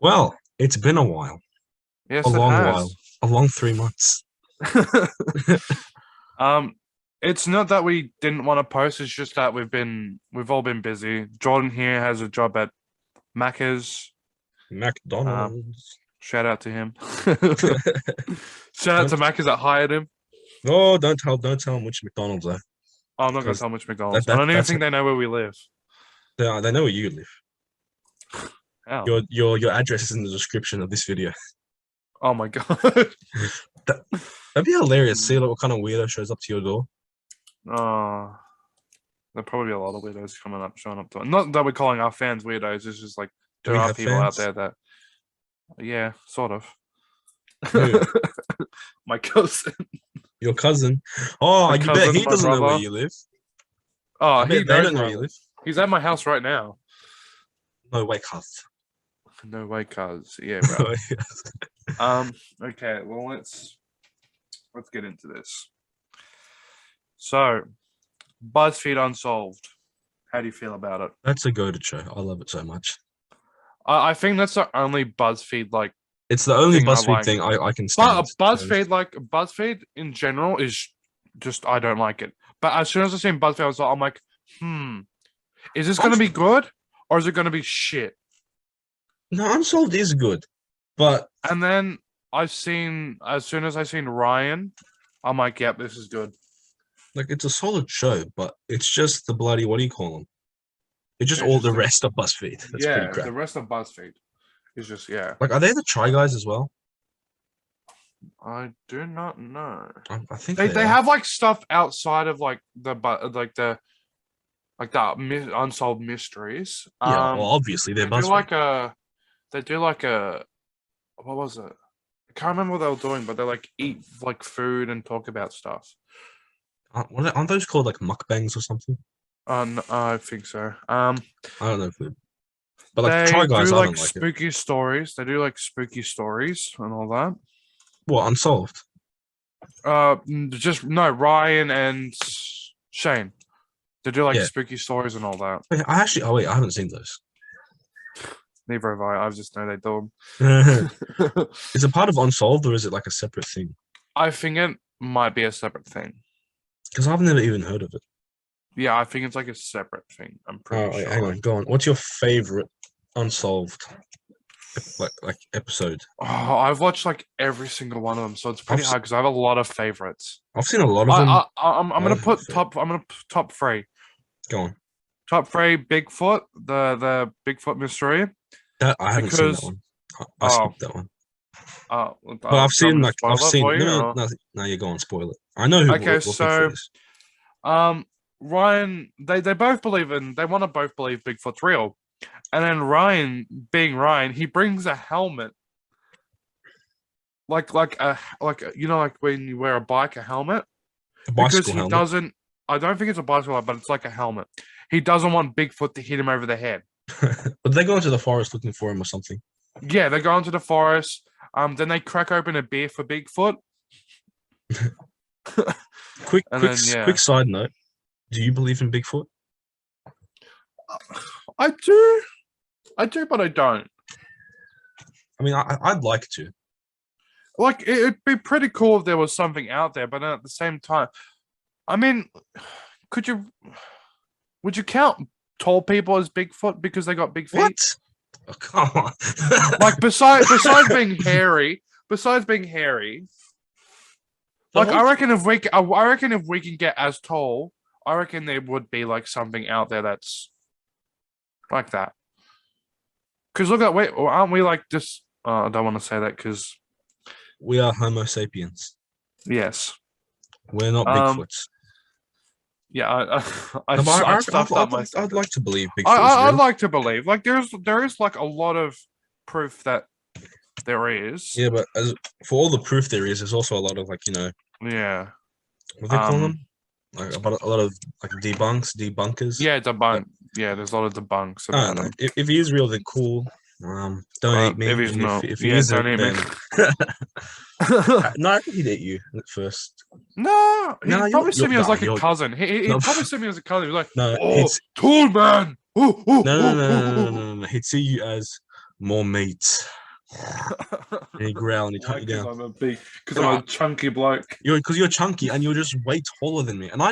Well, it's been a while, a Yes, it long while, has. a long 3 months. Um, it's not that we didn't want to post, it's just that we've all been busy. Jordan here has a job at Macca's. Um, McDonald's. Shout out to him. Shout out to Don't, Macca's that hired him. oh, don't tell them which McDonald's though, Oh, I'm not gonna because tell which that McDonald's. I that don't even that's think they know where we live. they know where you live. Oh. Your address is in the description of this video. Oh my God. That, that'd be hilarious. See like, what kind of weirdo shows up to your door. Oh, there'll probably be a lot of weirdos showing up to it. Not that we're calling our fans weirdos, it's just like Do there we are have people out fans? there that, yeah, sort of. Who? My cousin. Your cousin? Oh, My you bet cousin, he my doesn't know where brother. you live. Oh, I he bet they knows don't know where where I you live. live. He's at my house right now. No way, cuz. No way, cuz. Yeah, bro. Okay, well let's get into this. So, BuzzFeed Unsolved. How do you feel about it? That's a go-to show. I love it so much. I think that's the only BuzzFeed like It's the only thing I BuzzFeed like. thing I can But stand. BuzzFeed in general is just I don't like it. But as soon as I seen BuzzFeed, I'm like, is this gonna be good or is it gonna be shit? No, Unsolved is good, but And then as soon as I seen Ryan, I'm like, yep, this is good. like it's a solid show, but it's just the bloody what do you call them? It's just It's all just the rest of BuzzFeed. That's pretty yeah, crap. the rest of BuzzFeed is just yeah. Like, are they the Try Guys as well? I do not know. I think They they they are. have like stuff outside of like the unsolved mysteries. Yeah, well, obviously they're They do BuzzFeed. like a they do like a what was it? I can't remember what they were doing, but they like eat like food and talk about stuff. Aren't those called like mukbangs or something? I think so. I don't know, but like They Try Guys, do I like don't like it. spooky stories. They do like spooky stories and all that. What Unsolved? Just no Ryan and Shane. They do like Yeah, spooky stories and all that. wait, oh wait, I haven't seen those. Neither have I. I just know they do them. Is it part of Unsolved or is it like a separate thing? I think it might be a separate thing. Because I've never even heard of it. Yeah, I think it's like a separate thing. I'm Oh, pretty wait, hang sure. on, go on. What's your favorite Unsolved like episode? Oh, I've watched like every single one of them, so it's I've pretty hard because I have a lot of favorites. I've seen a lot of them. I'm I gonna don't have a put favorite. top. I'm gonna top three. Go on. Top three. Bigfoot. The Bigfoot mystery. That I haven't seen that Because one. I skipped that one. But I've do you want seen me to like I've spoil it seen for you? Or? no, you go on, spoil it. I know who Okay, what Bigfoot so is. Ryan, they both believe in. They want to both believe Bigfoot's real, and then Ryan, being Ryan, he brings a helmet like like when you wear a bike a helmet A because bicycle he helmet. doesn't. I don't think it's a bicycle, but it's like a helmet. He doesn't want Bigfoot to hit him over the head. But they go into the forest looking for him or something. Yeah, they go into the forest. Then they crack open a beer for Bigfoot. And then yeah, Quick side note. Do you believe in Bigfoot? I do, but I don't. I mean, I'd like to. Like it'd be pretty cool if there was something out there, but at the same time, I mean, could you? Would you count tall people as Bigfoot because they got big feet? What? Oh, come on. Like besides being hairy, like I reckon if we can get as tall, I reckon there would be like something out there that's like that. Because look at wait, aren't we like just? I don't want to say that because We are Homo sapiens. yes, We're not um, Bigfoots. yeah, No, but I stuffed up I'd myself. like to believe Bigfoot is I'd real. like to believe like there is like a lot of proof that there is. Yeah, but for all the proof there is, there's also a lot of like Yeah. what they call them, like about a lot of like debunkers. Yeah, debunk. Yeah, there's a lot of debunks I don't about know. him. If he is real, then cool. Don't eat me. If he's And not, if he yeah, isn't, don't eat me. then no, I think he'd eat you at first. No, No, he'd probably see me as like a you're cousin. He'd no, probably see me as a cousin. He'd be like, no, "Oh, tall man." Ooh, ooh, no, no, ooh, no, no, ooh, no, no, ooh, no, no. He'd see you as More meat. And you growl and he cut you down. Because I'm a chunky bloke. Because you're chunky and you're just way taller than me. And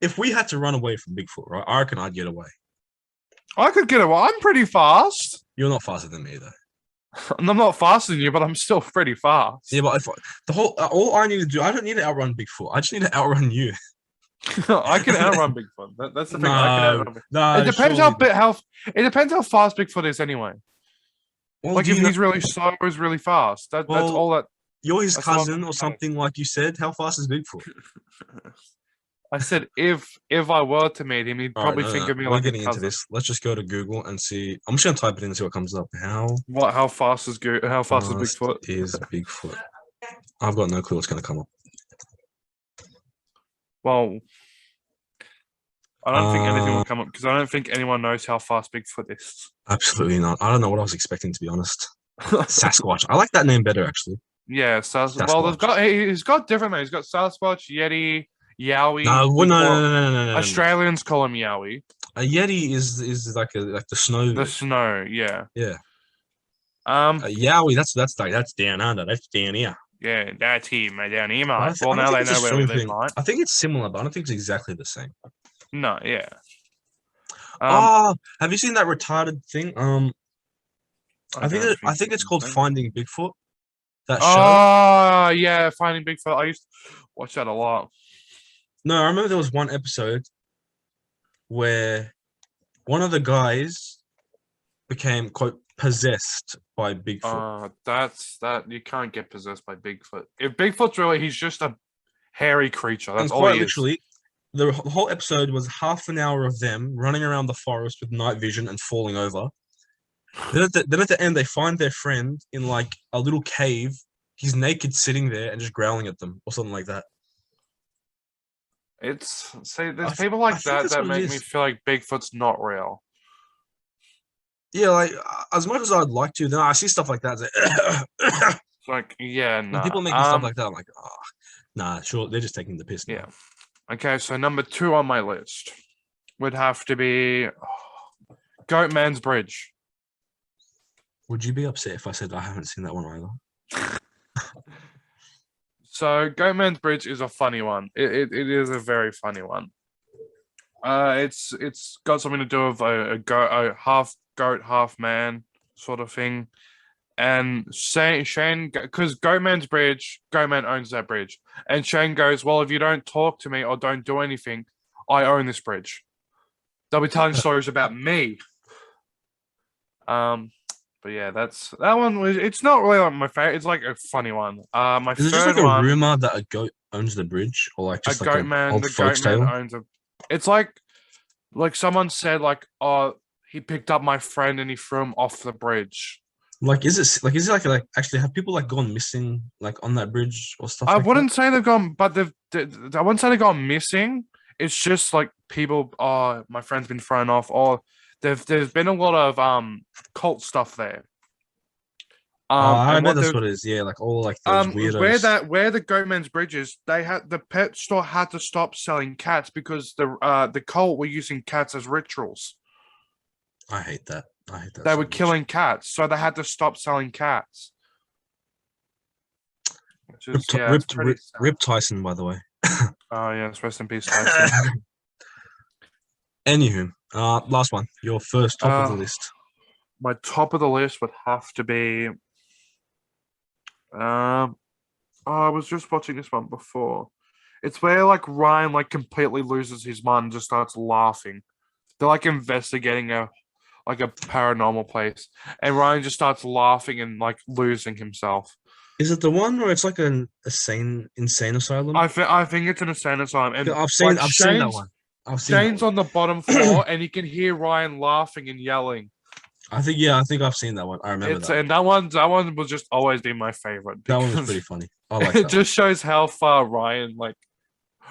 if we had to run away from Bigfoot, right? I reckon I'd get away. I could get away. I'm pretty fast. You're not faster than me, though. I'm not faster than you, but I'm still pretty fast. Yeah, but all I need to do, I don't need to outrun Bigfoot. I just need to outrun you. I can outrun Bigfoot. That's the thing. I can outrun Bigfoot. No, it depends it depends how fast Bigfoot is anyway. Well, like if he's really slow or is really fast. That's all that. You're his cousin or something, like you said. How fast is Bigfoot? I said if I were to meet him, he'd probably think of me like a cousin. We're getting into this. Let's just go to Google and see. I'm just gonna type it in and see what comes up. How fast is Bigfoot? Is Bigfoot? I've got no clue what's gonna come up. Well, I don't think anything will come up because I don't think anyone knows how fast Bigfoot is. Absolutely not. I don't know what I was expecting, to be honest. Sasquatch. I like that name better, actually. Yeah, Sasquatch. Well, he's got different names. He's got Sasquatch, Yeti, Yowie. No. Australians call him Yowie. A Yeti is like the snow. The snow, yeah. Yeah. Yowie, that's down under. That's down here. Yeah, that's him down here, mate. Well, now they know where we live, mate. I think it's similar, but I don't think it's exactly the same. No, yeah. Have you seen that retarded thing? I think it's called Finding Bigfoot. That show. Oh, yeah, Finding Bigfoot. I used to watch that a lot. No, I remember there was one episode where one of the guys became, quote, possessed by Bigfoot. That's you can't get possessed by Bigfoot. If Bigfoot's really, he's just a hairy creature. That's all he literally, the whole episode was half an hour of them running around the forest with night vision and falling over. Then at the end, they find their friend in like a little cave. He's naked, sitting there and just growling at them or something like that. There's people like that make me feel like Bigfoot's not real. Yeah, like as much as I'd like to, then I see stuff like that. It's like, yeah, no. When people making stuff like that, I'm like, nah, sure, they're just taking the piss. Yeah. Okay, so number 2 on my list would have to be Goatman's Bridge. Would you be upset if I said I haven't seen that one either? So Goatman's Bridge is a funny one. It is a very funny one. It's got something to do with a half goat, half man sort of thing. And Shane, because Goatman's Bridge, Goatman owns that bridge. And Shane goes, well, if you don't talk to me or don't do anything, I own this bridge. They'll be telling stories about me. But yeah, that one. It's not really like my favorite. It's like a funny one. My is it just like a rumor that a goat owns the bridge, or like just like an old folks tale? Owns a. It's like someone said, like, oh, he picked up my friend and he threw him off the bridge. Like, is it like actually have people like gone missing like on that bridge or stuff? I wouldn't say they've gone, but I wouldn't say they've gone missing. It's just like people. Oh, my friend's been thrown off. Or there's been a lot of cult stuff there. I bet that's what it is. Yeah, like all like those weirdos. Where the Goatman's Bridge is, the pet store had to stop selling cats because the cult were using cats as rituals. I hate that. They were killing cats, so they had to stop selling cats. Rip Tyson, by the way. Oh yes, rest in peace, Tyson. Anywho, last one. Your first top of the list. My top of the list would have to be. I was just watching this one before. It's where like Ryan like completely loses his mind and just starts laughing. They're like investigating a paranormal place, and Ryan just starts laughing and like losing himself. Is it the one where it's like an insane asylum? I think it's an insane asylum. And I've seen that one. Shane's on the bottom floor, and you can hear Ryan laughing and yelling. I think I've seen that one. I remember that. And that one will just always be my favorite. That one was pretty funny. I like it. Just shows how far Ryan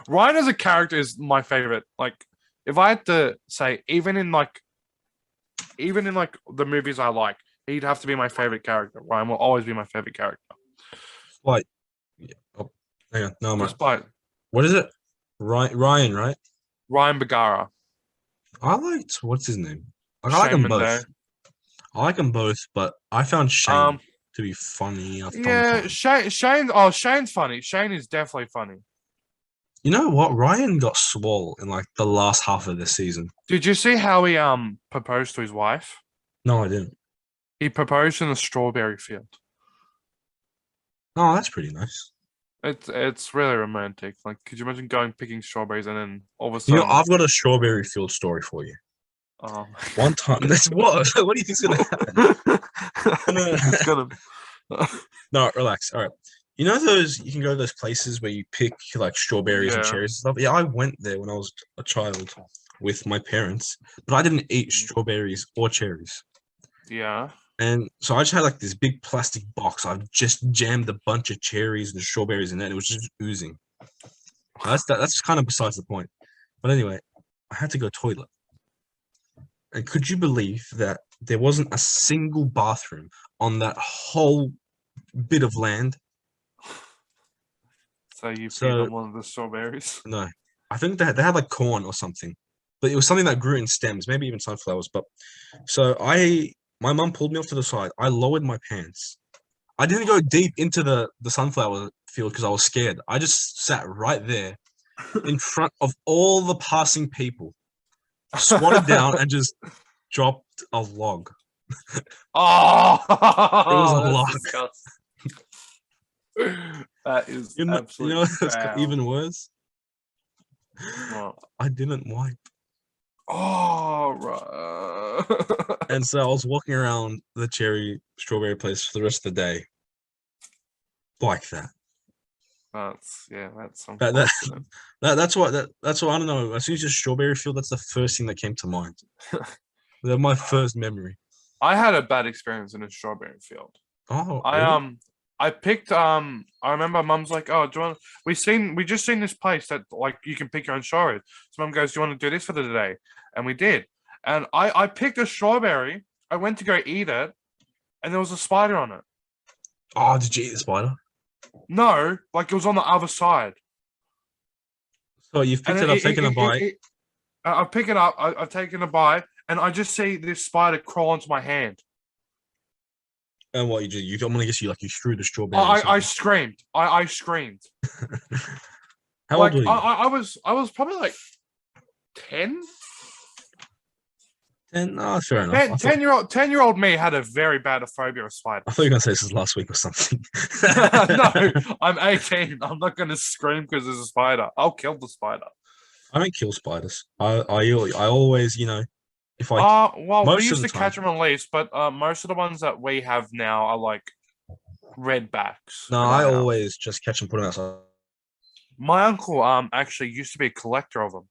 as a character is my favorite. Like, if I had to say, even in the movies I like, he'd have to be my favorite character. Ryan will always be my favorite character. Like, yeah. Oh, hang on. No, Despite. What is it? Ryan, right? Ryan Bergara. I liked what's his name? I like them both. I like them both, but I found Shane Um, to be funny yeah, sometimes. Shane. Oh, Shane's funny. Shane is definitely funny. You know what? Ryan got swole in like the last half of the season. Did you see how he proposed to his wife? No, I didn't. He proposed in a strawberry field. Oh, that's pretty nice. It's really romantic. Like, could you imagine going picking strawberries and then all of a You know, sudden, I've got a strawberry field story for you. oh, One time, that's what? What do you think's gonna happen? No, it's gonna. no, relax. All right. You know those you can go to those places where you pick like strawberries and Yeah. cherries and stuff. Yeah, I went there when I was a child with my parents, but I didn't eat strawberries or cherries. Yeah. And so I just had like this big plastic box. I just jammed a bunch of cherries and strawberries in it. And it was just oozing. That's kind of besides the point. But anyway, I had to go toilet. And could you believe that there wasn't a single bathroom on that whole bit of land? So you peed So on one of the strawberries. no, I think they had like corn or something, but it was something that grew in stems, maybe even sunflowers. But so my mum pulled me off to the side. I lowered my pants. I didn't go deep into the sunflower field because I was scared. I just sat right there in front of all the passing people, squatted down, and just dropped a log. It was a Oh, that's log. disgusting. That is You know absolutely what's foul. even worse? What? I didn't wipe. Oh, right. And so I was walking around the cherry strawberry place for the rest of the day like that. That's That that, unfortunate. that's what I don't know. As soon as you strawberry field, that's the first thing that came to mind. They're my first memory. I had a bad experience in a strawberry field. Oh, I really? I picked I remember mum's like, oh, do you want we just seen this place that like you can pick your own strawberries. So mum goes, do you want to do this for the day? And we did. And I picked a strawberry. I went to go eat it, and there was a spider on it. Oh, did you eat the spider? No, like it was on the other side. So you've And picked it up, taken a bite, I pick it up, I've taken a bite, and I just see this spider crawl onto my hand. and what you do? You don't want to guess you threw the strawberry. Or I something. screamed. I screamed. How old Like were you? I was probably like 10. 10? Oh, fair enough. 10-year-old me had a very bad phobia of I thought you were spiders. gonna say this was last week or something. No, I'm 18. I'm not going to scream because there's a spider. I'll kill the spider. I don't kill spiders. I always, if I Well, we most of used the to time. catch them on leash, but most of the ones that we have now are like redbacks No, in I our house. always just catch and put them outside. My uncle actually used to be a collector of them.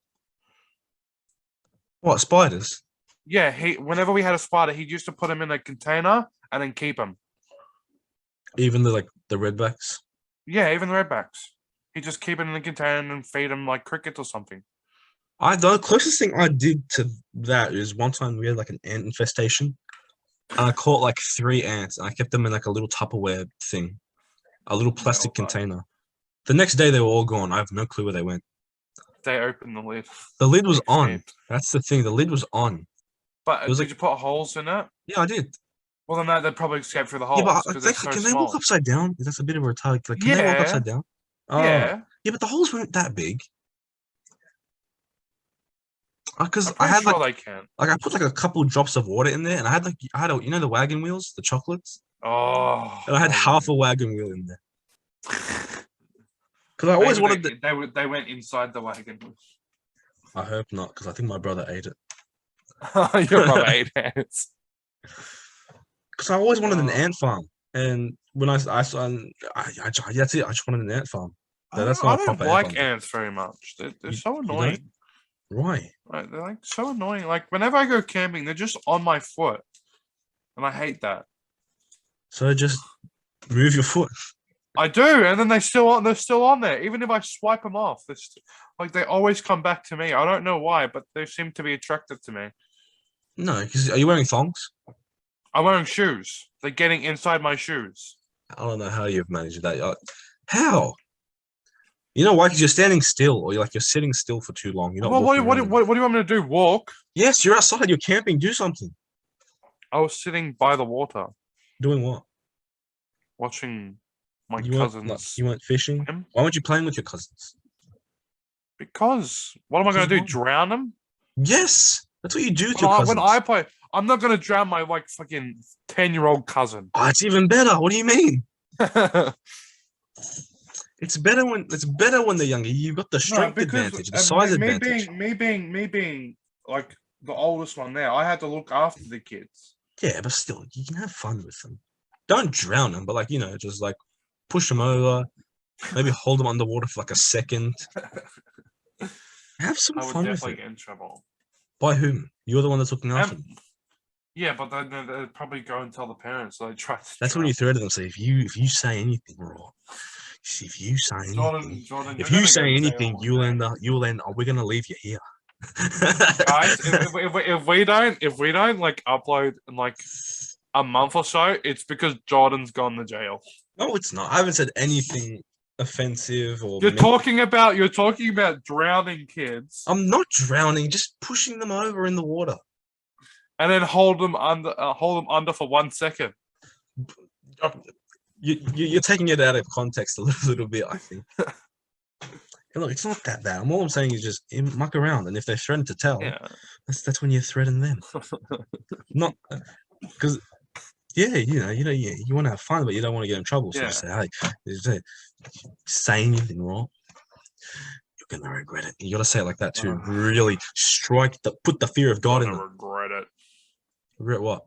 What spiders? Yeah, he whenever we had a spider, he used to put them in a container and then keep them. Even the redbacks. Yeah, even the redbacks. He just keep it in the container and feed them like crickets or something. The closest thing I did to that is one time we had like an ant infestation, and I caught like 3 ants, and I kept them in like a little Tupperware thing, a little plastic container. The next day they were all gone. I have no clue where they went. They opened the lid. The lid was on. Escaped. That's the thing. The lid was on. But It was did like, you put holes in it? yeah, I did. Well, then they'd probably escape through the Yeah, holes but because they're so can they walk small. upside down? That's a bit of a retard. Like, can they walk Yeah, upside down? Oh, yeah. yeah, but the holes weren't that big. Because I'm I pretty had sure they can. I put like a couple drops of water in there, and I had the wagon wheels, the chocolates, Oh, and I had half a wagon wheel in there. Because I always wanted the. They went inside the wagon. I hope not, because I think my brother ate it. Your brother ate ants. Because I always wanted an ant farm, and when I that's it. I just wanted an ant farm. That's not I a don't proper ant like farm. ants very much. They're so You don't? annoying. Why? Right, they're like so annoying. Like whenever I go camping, they're just on my foot, and I hate that. So just move your foot. I do, and then they're still on there. Even if I swipe them off, like they always come back to me. I don't know why, but they seem to be attracted to me. No, because are you wearing thongs? I'm wearing shoes. They're getting inside my shoes. I don't know how you've managed that. How? You know why? Because you're standing still, or you're sitting still for too long. You're not Well, walking around enough. what do you want me to do? Walk? Yes, you're outside. You're camping. Do something. I was sitting by the water Doing what? watching my You weren't like cousins you weren't fishing. swim. Why weren't you playing with your cousins? Because what am I Because going to do? why? Drown them? Yes, that's what you do to When your I cousins. play, I'm not going to drown my like fucking 10-year-old cousin. Oh, it's even better. What do you mean? No, It's better when they're younger. You've got the strength because advantage, the size advantage. me being like the oldest one there, I had to look after the kids. Yeah, but still, you can have fun with them. Don't drown them, but like just like push them over. Maybe hold them underwater for like a second. Have some I would fun with definitely it. get in trouble. By whom? You're the one that's looking after them. Yeah, but then they'd probably go and tell the parents. So they try to. That's when you threaten them. Say if you say anything wrong, if you say anything, Jordan, if you're you gonna go say to anything, jail one day. you'll end. Oh, we're gonna leave you here. Guys, if we don't like upload in like a month or so, it's because Jordan's gone to jail. No, it's not. I haven't said anything offensive or. You're talking about drowning kids I'm not drowning, just pushing them over in the water. and then hold them under for 1 second. You're taking it out of context a little bit, I think. And look, it's not that bad. All I'm saying is just muck around, and if they threaten to tell, Yeah. that's when you threaten them. Not because, yeah, you want to have fun, but you don't want to get in trouble. So Yeah. you say, hey, say anything wrong, you're gonna regret it. You gotta say it like that too. Really put the fear of God in them. Regret it. Regret what?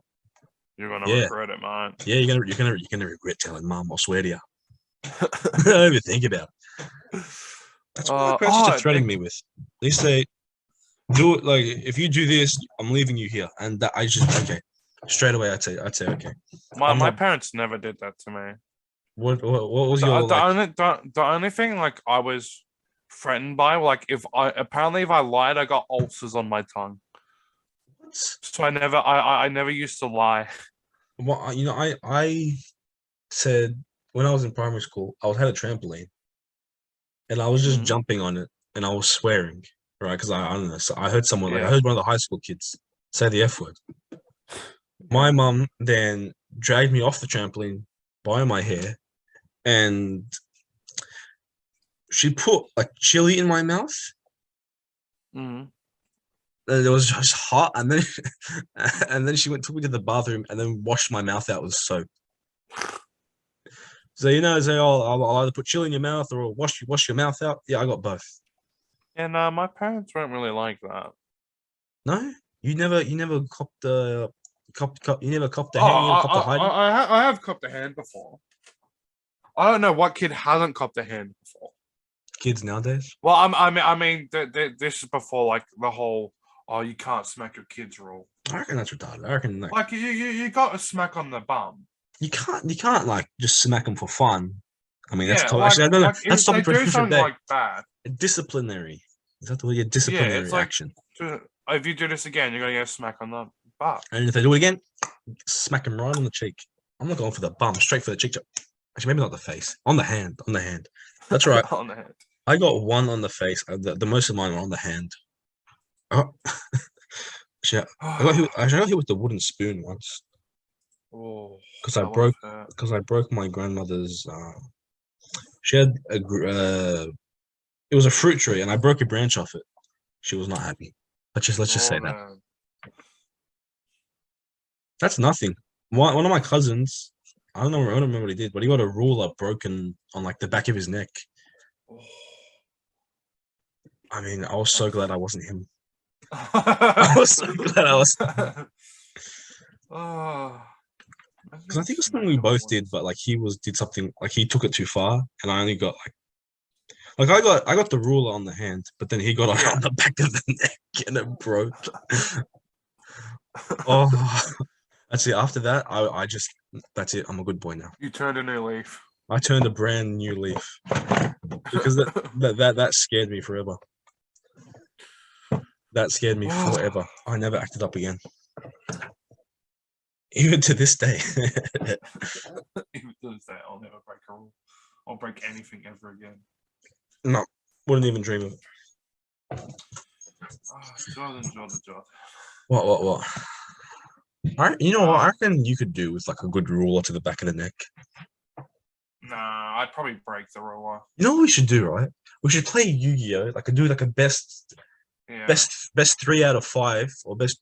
You're gonna regret it, man. Yeah, you're gonna regret telling mum. I'll swear to you. Don't even think about it. That's what my parents used to threaten me with. They say, "Do it like if you do this, I'm leaving you here." And that I just okay, straight away I'd say okay. My parents never did that to me. What was your the only thing like I was threatened by like if I lied I got ulcers on my tongue. What? So I never used to lie. Well, I said when I was in primary school, I had a trampoline, and I was just jumping on it, and I was swearing, right? Because I don't know. So I heard someone I heard one of the high school kids say the F word. My mum then dragged me off the trampoline by my hair, and she put like chili in my mouth. Mm. And it was just hot, and then she took me to the bathroom and then washed my mouth out with soap. So I'll either put chili in your mouth or wash your mouth out. Yeah, I got both. And my parents weren't really like that. No, you never copped the you never copped the hand. You never copped the hiding. I have copped a hand before. I don't know what kid hasn't copped a hand before. Kids nowadays. Well, I mean, this is before like the whole you can't smack your kids rule. I reckon that's retarded. I reckon like you got a smack on the bum. You can't like just smack them for fun. I mean, that's actually no, that's topic for a different day. Like bad. Disciplinary. Is that the way? Disciplinary action. If you do this again, you're gonna get a smack on the butt. And if they do it again, smack them right on the cheek. I'm not going for the bum, straight for the cheek. Actually, maybe not the face. On the hand. That's right. On the hand. I got one on the face. The most of mine were on the hand. Oh. Actually, I got hit with the wooden spoon once. Oh, because I broke my grandmother's. She had it was a fruit tree, and I broke a branch off it. She was not happy. Let's just say that. That's nothing. One of my cousins, I don't remember what he did, but he got a ruler broken on like the back of his neck. Oh. I mean, I was so glad I wasn't him. I was so glad I was. Because I think it's something we both did, but like did something like he took it too far, and I only got like I got the ruler on the hand, but then he got on the back of the neck and it broke. Oh, that's it. After that, that's it. I'm a good boy now. You turned a new leaf. I turned a brand new leaf because that scared me forever. That scared me forever. I never acted up again. Even to this day. Even to this day, I'll never break a rule. I'll break anything ever again. No, wouldn't even dream of it. Jordan. What? You know what? I reckon you could do with like a good ruler to the back of the neck. Nah, I'd probably break the ruler. You know what we should do, right? We should play Yu-Gi-Oh! Like, do like a best 3 out of 5 or best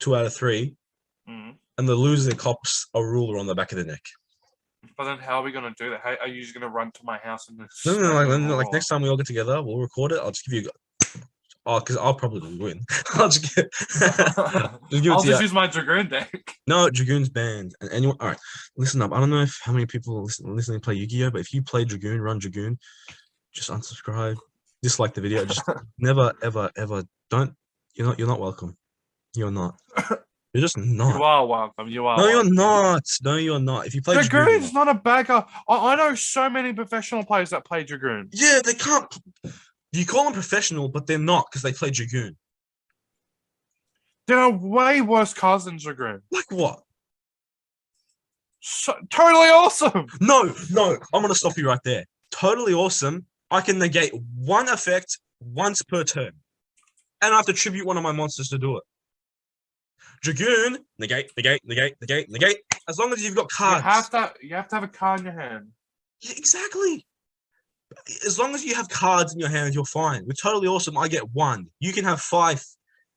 2 out of 3, and the loser cops a ruler on the back of the neck. But then, how are we gonna do that? How are you just gonna run to my house and No, like next time we all get together, we'll record it. I'll just give you. Oh, because I'll probably win. I'll just give I'll just use my Dragoon deck. No, Dragoon's banned. And anyone, all right, listen up. I don't know how many people listening play Yu-Gi-Oh, but if you play Dragoon, run Dragoon, just unsubscribe, dislike the video. Just never, ever, ever don't. You're not welcome. You're not. You're just not. You are welcome. You are. No, welcome. you're not. No, you're not. If you play Dragoon's not a bagger. I know so many professional players that play Dragoon. Yeah, they can't. You call them professional, but they're not because they play Dragoon. There are way worse cards than Dragoon. Like what? Totally awesome. No, I'm gonna stop you right there. Totally awesome. I can negate one effect once per turn, and I have to tribute one of my monsters to do it. Dragoon, negate. As long as you've got cards. You have to have a card in your hand. Yeah, exactly. As long as you have cards in your hand, you're fine. With Totally Awesome, I get 1. You can have 5.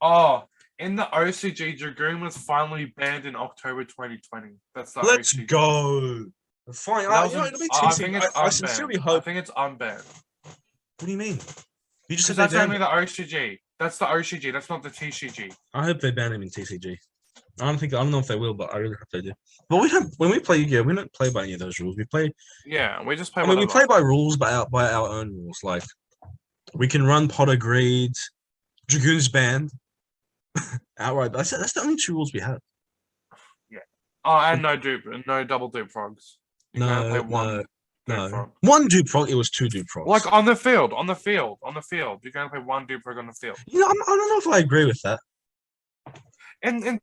Oh, in the OCG, Dragoon was finally banned in October 2020. That's the Let's OCG. go. Fine. It'll be TCG. I sincerely hope. I think it's unbanned. What do you mean? You just said that's only the OCG. That's the OCG. That's not the TCG. I hope they ban him in TCG. I don't know if they will, but I really hope they do. But we don't. When we play Yu-Gi-Oh, we don't play by any of those rules. We play. Yeah, we just play. I mean, we play by rules, by our own rules. Like we can run Pot of Greed, Dragoon's banned outright. That's the only 2 rules we have. Yeah. Oh, and no double dupe frogs. You can only play one frog. One dupe frog. It was 2 dupe frogs. Like on the field. You can only play 1 dupe frog on the field. I don't know if I agree with that. And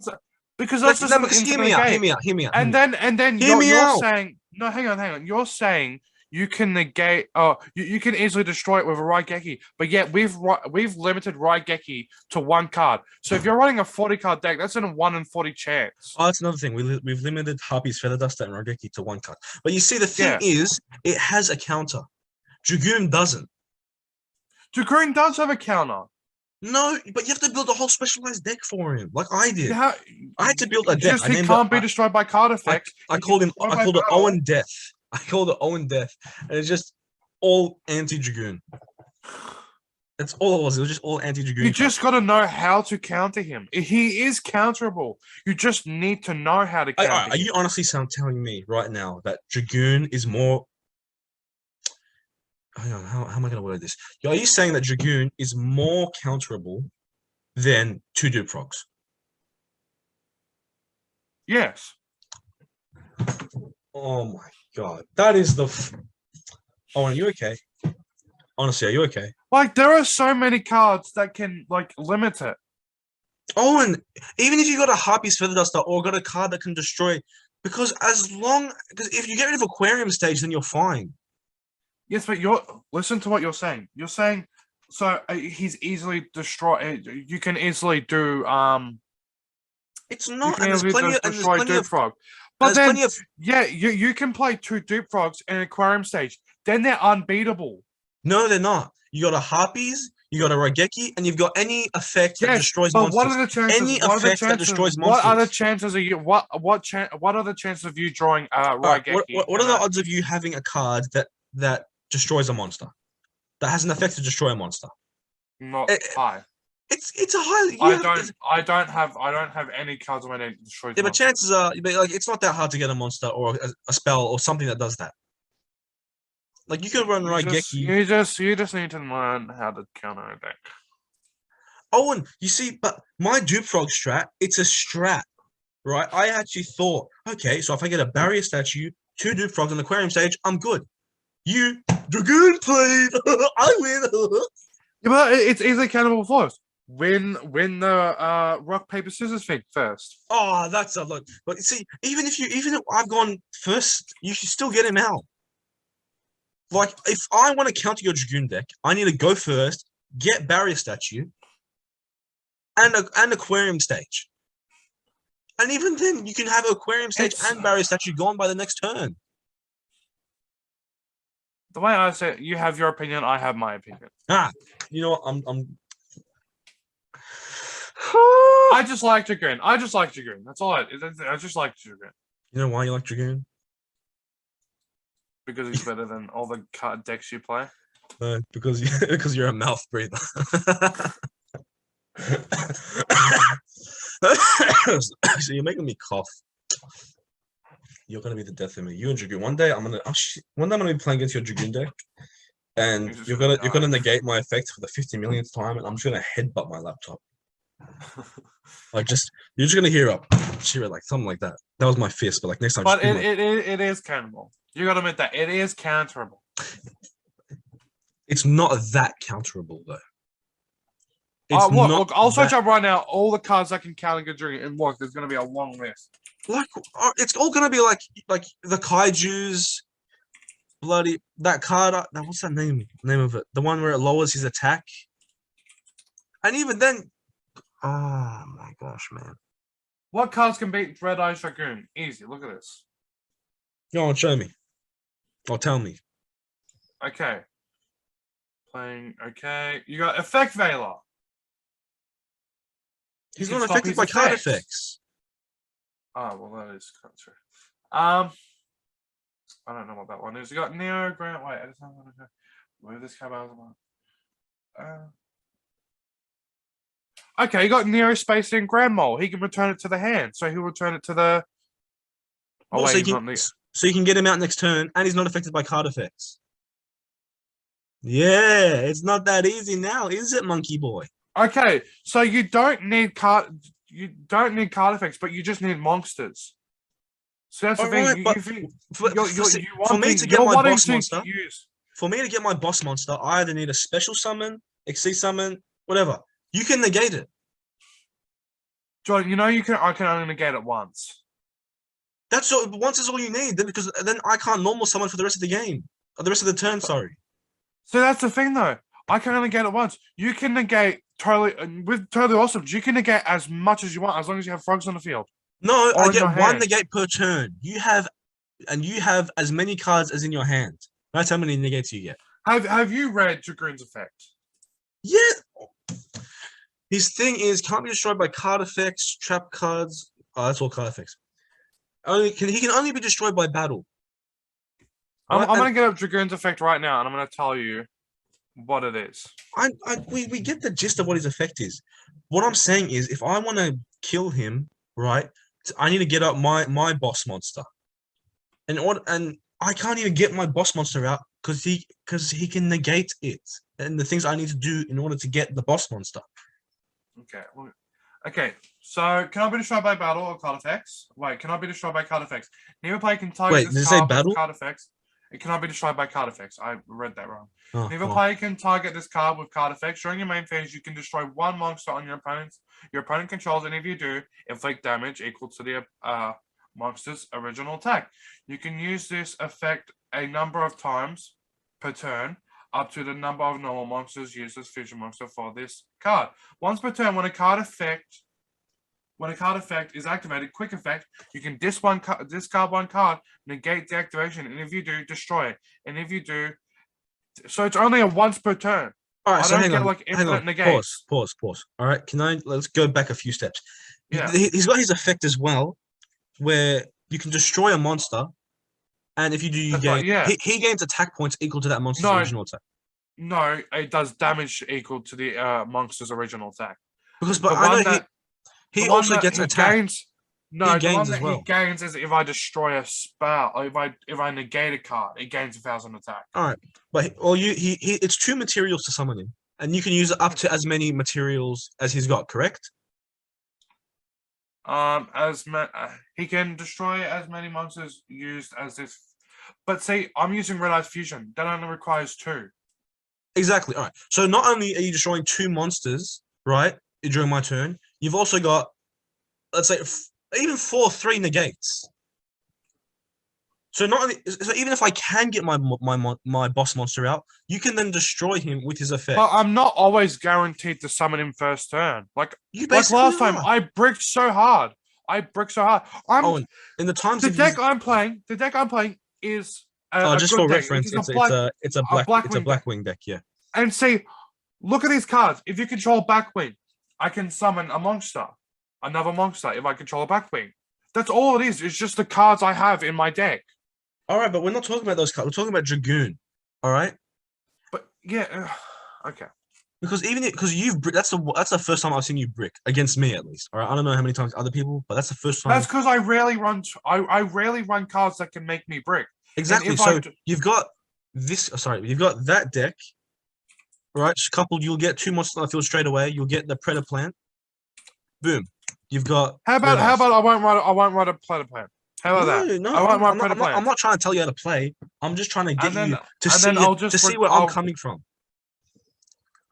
because that's just hear me out. And then you're saying no. Hang on. You're saying you can negate. You can easily destroy it with a Raigeki, but yet we've limited Raigeki to 1 card. So if you're running a 40 card deck, that's in a 1 in 40 chance. Oh, that's another thing. We've limited Harpy's Feather Duster and Raigeki to 1 card. But you see, the thing is, it has a counter. Dragoon doesn't. Dragoon does have a counter. No, but you have to build a whole specialized deck for him, like I did. I had to build a deck. He can't be destroyed by card effects. I called it Owen Death. I called it Owen Death, and it's just all anti-Dragoon. That's all it was. It was just all anti-Dragoon. You just got to know how to counter him. He is counterable. You just need to know how to counter him. Are you honestly telling me right now that Dragoon is more... Hang on, how am I going to word this? Are you saying that Dragoon is more counterable than 2 dupe frogs? Yes. Oh my god, that is the. Oh, are you okay? Honestly, are you okay? Like there are so many cards that can limit it. Oh, and even if you got a Harpy's Feather Duster or got a card that can destroy, because if you get rid of Aquarium Stage, then you're fine. Yes, but listen to what you're saying. You're saying he's easily destroyed. You can easily do It's not. You can easily destroy Dupe Frog. But then you can play 2 Dupe Frogs in Aquarium Stage. Then they're unbeatable. No, they're not. You got a Harpies, you got a Raigeki, and you've got any effect that destroys monsters. What are the chances? Any effect that destroys monsters. What are the chances of you? What are the chances of you drawing Raigeki? What are the odds of you having a card that destroys a monster, that has an effect to destroy a monster? Not high. It's a highly. I don't have any cards on my deck that destroys. Yeah, but chances are, it's not that hard to get a monster or a spell or something that does that. Like you can run Raigeki. You just need to learn how to counter a deck. Owen, you see, but my Dupe Frog strat, it's a strat, right? I actually thought, okay, so if I get a barrier statue, 2 Dupe Frogs on the Aquarium Stage, I'm good. You Dragoon played, I win. Yeah, but it's easily countable force. Win the rock paper scissors thing first. Oh, that's a look. But see, even if I've gone first, you should still get him out. Like if I want to counter your Dragoon deck, I need to go first, get barrier statue, and Aquarium Stage. And even then, you can have Aquarium Stage and Barrier Statue gone by the next turn. The way I say it, you have your opinion, I have my opinion. You know what? I'm I just like Dragoon. That's all I just like Dragoon. You know why you like Dragoon? Because he's better than all the card decks you play. Because you're a mouth breather. So you're making me cough. You're gonna be the death of me. You and Dragoon. One day I'm gonna be playing against your Dragoon deck, and you're gonna negate my effect for the 50 millionth time, and I'm just gonna headbutt my laptop. Like you're just gonna hear it like something like that. That was my fist, but like next time. But it is counterable. You gotta admit that it is counterable. It's not that counterable though. Look, I'll search up right now all the cards that can counter Dragoon, and look, there's gonna be a long list. Like it's all gonna be like the Kaiju's, bloody that card. What's that name of it? The one where it lowers his attack. And even then, oh my gosh, man! What cards can beat Red Eyes Dragoon? Easy. Look at this. Go on, show me. Or tell me. Okay. Playing. Okay. You got Effect Veiler. He's not affected by card effects. Oh, well, that is true. I don't know what that one is. You got Neo Grant. Wait, I just don't want to move this card out of the line. Okay, you got Neo Space in Grand Mole. He can return it to the hand, so he'll return it to the. Oh, wait, so you can get him out next turn, and he's not affected by card effects. Yeah, it's not that easy now, is it, Monkey Boy? Okay, so you don't need card effects, but you just need monsters. So that's the thing. For me to get my boss monster, I either need a special summon, Exceed summon, whatever. You can negate it. Jordan, I can only negate it once. That's all. Once is all you need, because then I can't normal summon for the rest of the game, or the rest of the turn. Sorry. So that's the thing, though. I can only negate it once. You can negate with totally awesome. You can negate as much as you want, as long as you have frogs on the field. No, I get one negate per turn. You have as many cards as in your hand. That's how many negates you get. Have you read Dragoon's effect? Yeah. His thing is can't be destroyed by card effects, trap cards. Oh, that's all card effects. He can only be destroyed by battle. I'm gonna get up Dragoon's effect right now, and I'm gonna tell you what it is. We get the gist of what his effect is. What I'm saying is, if I want to kill him, right, I need to get up my boss monster, and I can't even get my boss monster out because he can negate it and the things I need to do in order to get the boss monster. Okay. So can I be destroyed by battle or card effects? Wait, can I be destroyed by card effects? Neither player can target this card with card effects. It cannot be destroyed by card effects. I read that wrong. Neither player can target this card with card effects. During your main phase, you can destroy one monster on your opponent's. Your opponent controls, and if you do, inflict damage equal to the monster's original attack. You can use this effect a number of times per turn, up to the number of normal monsters used as fusion monster for this card. Once per turn, when a card effect is activated, quick effect, you can discard one card, negate the activation, and if you do, destroy it. And if you do, so it's only a once per turn. All right, so hang on. Pause. All right, let's go back a few steps. Yeah. He's got his effect as well, where you can destroy a monster, and if you do, he gains attack points equal to that monster's original attack. No, it does damage equal to the monster's original attack. But I know he also gets attack. No, the one that he gains is if I destroy a spell, or if I negate a card, it gains 1,000 attack. All right, but it's 2 materials to summon him, and you can use up to as many materials as he's got. Correct? He can destroy as many monsters used as this. But see, I'm using Red Eyes Fusion. That only requires 2. Exactly. All right. So not only are you destroying 2 monsters, right, during my turn, you've also got, let's say, even 3 negates. So even if I can get my boss monster out, you can then destroy him with his effect. But I'm not always guaranteed to summon him first turn. Like last time, I bricked so hard. I brick so hard. And in the times the deck I'm playing is a just good for deck. reference, It's it's a Blackwing deck. Blackwing deck, yeah. And see, look at these cards. If you control Blackwing, I can summon a monster, another monster. If I control a Blackwing, that's all it is. It's just the cards I have in my deck. All right, but we're not talking about those cards. We're talking about Dragoon. All right. But yeah, okay. Because that's the first time I've seen you brick against me, at least. All right. I don't know how many times other people, but that's the first time. That's because I rarely run. I rarely run cards that can make me brick. Exactly. So you've got this. Sorry, you've got that deck, right? Coupled, you'll get 2 monsters on the field straight away. You'll get the Predator Plant. Boom. You've got. How about I won't write a Predator Plant. How about that? No, I won't write Predator Plant. I'm not trying to tell you how to play. I'm just trying to get you to see where I'm coming from.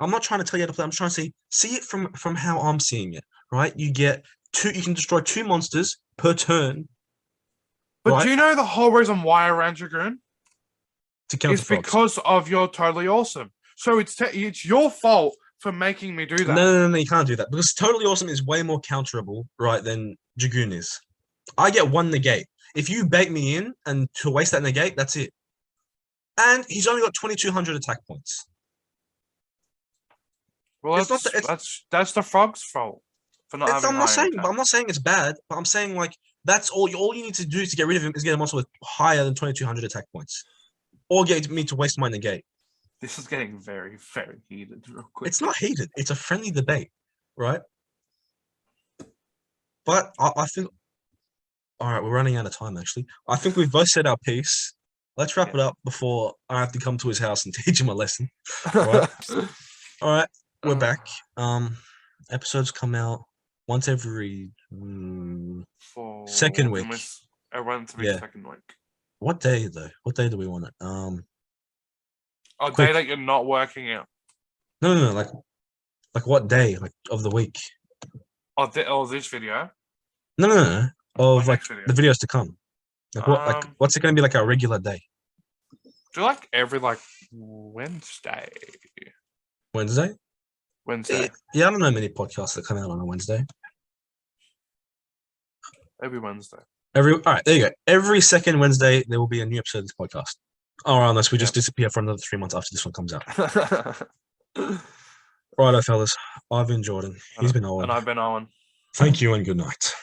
I'm not trying to tell you how to play. I'm trying to see it from how I'm seeing it. Right? You get 2. You can destroy 2 monsters per turn. But do you know the whole reason why I ran Dragoon? To counter it's because of your Totally Awesome. So it's your fault for making me do that. No, you can't do that because Totally Awesome is way more counterable, right, than Dragoon is. I get 1 negate. If you bait me in and to waste that negate, that's it. And he's only got 2,200 attack points. Well, that's the frog's fault for not having. I'm not saying it's bad, but I'm saying like that's all you need to do to get rid of him is get a monster with higher than 2,200 attack points, or get me to waste my negate. This is getting very, very heated. Real quick. It's not heated. It's a friendly debate, right? But I think. All right, we're running out of time. Actually, I think we've both said our piece. Let's wrap it up before I have to come to his house and teach him a lesson. Right? All right. We're back. Episodes come out once every second week. Once every second week. What day though? What day do we want it? Day that you're not working out. No. Like what day? Like of the week? This video. No. Of like the videos to come. Like what's it going to be like our regular day? Do like every Wednesday? Wednesday. Yeah, I don't know many podcasts that come out on a Wednesday. Every Wednesday. All right, there you go. Every second Wednesday, there will be a new episode of this podcast. Or unless we just disappear for another 3 months after this one comes out. Righto, fellas. I've been Jordan. He's been Owen. And I've been Owen. Thank you and good night.